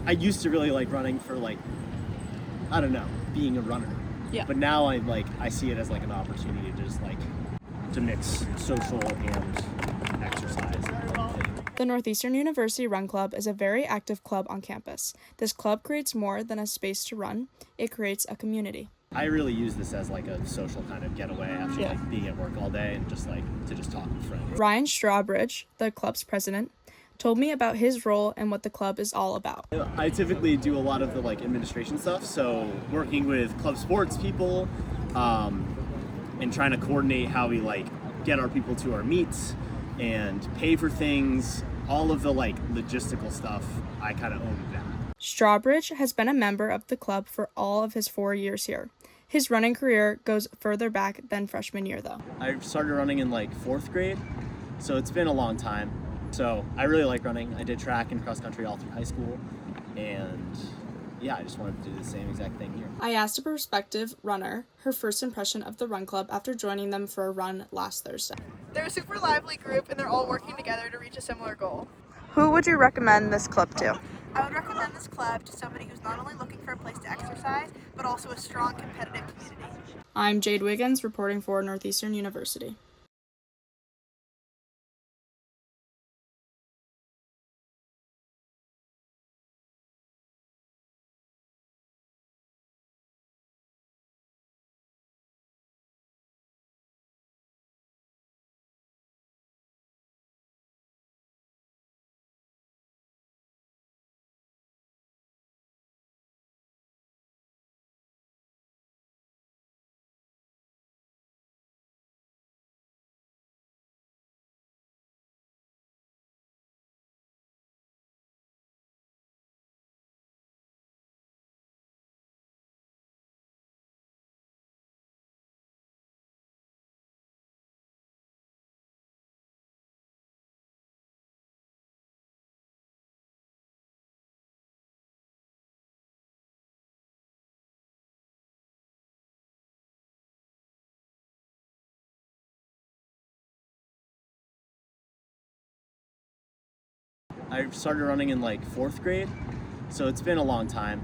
I used to really like running for like, I don't know, being a runner. Yeah. But now I see it as like an opportunity to just like to mix social and exercise. The Northeastern University Run Club is a very active club on campus. This club creates more than a space to run, it creates a community. I really use this as like a social kind of getaway after like being at work all day and just like to just talk with friends. Ryan Strawbridge, the club's president, told me about his role and what the club is all about. I typically do a lot of the like administration stuff, so working with club sports people and trying to coordinate how we like get our people to our meets and pay for things, all of the like logistical stuff I kind of own that. Strawbridge has been a member of the club for all of his 4 years here. His running career goes further back than freshman year, though. I started running in like 4th grade, so it's been a long time. So I really like running. I did track and cross country all through high school, and yeah, I just wanted to do the same exact thing here. I asked a prospective runner her first impression of the run club after joining them for a run last Thursday. They're a super lively group and they're all working together to reach a similar goal. Who would you recommend this club to? I would recommend this club to somebody who's not only looking for a place to exercise, but also a strong competitive community. I'm Jade Wiggins, reporting for Northeastern University. I started running in like 4th grade, so it's been a long time.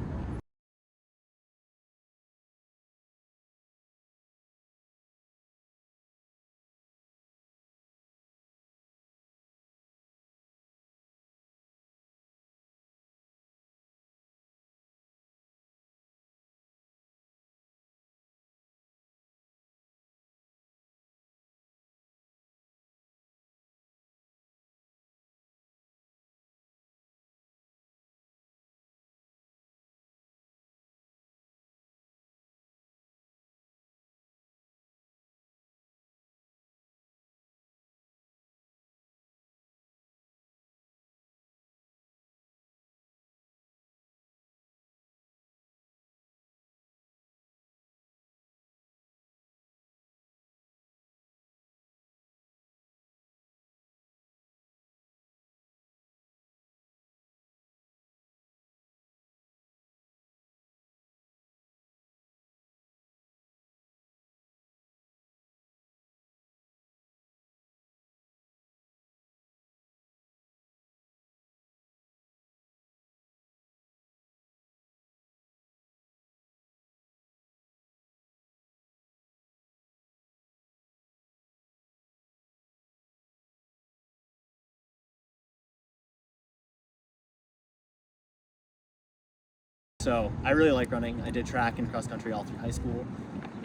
So I really like running. I did track and cross country all through high school,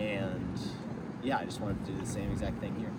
and yeah, I just wanted to do the same exact thing here.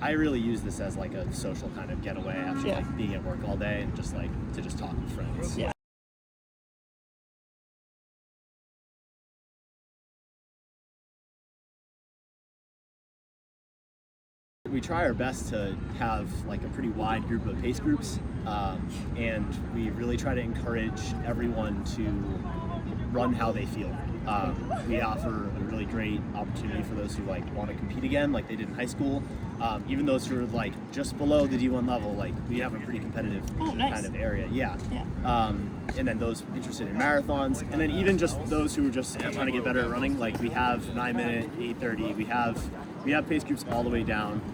I really use this as like a social kind of getaway after Yeah. like being at work all day, and just like to just talk with friends. Yeah. We try our best to have like a pretty wide group of pace groups, and we really try to encourage everyone to run how they feel. We offer a really great opportunity for those who like want to compete again, like they did in high school. Even those who are like just below the D1 level, like we have a pretty competitive Nice. kind of area. Yeah. Yeah. And then those interested in marathons, and then even just those who are just trying to get better at running. Like we have 9 minute, 8:30. We have pace groups all the way down.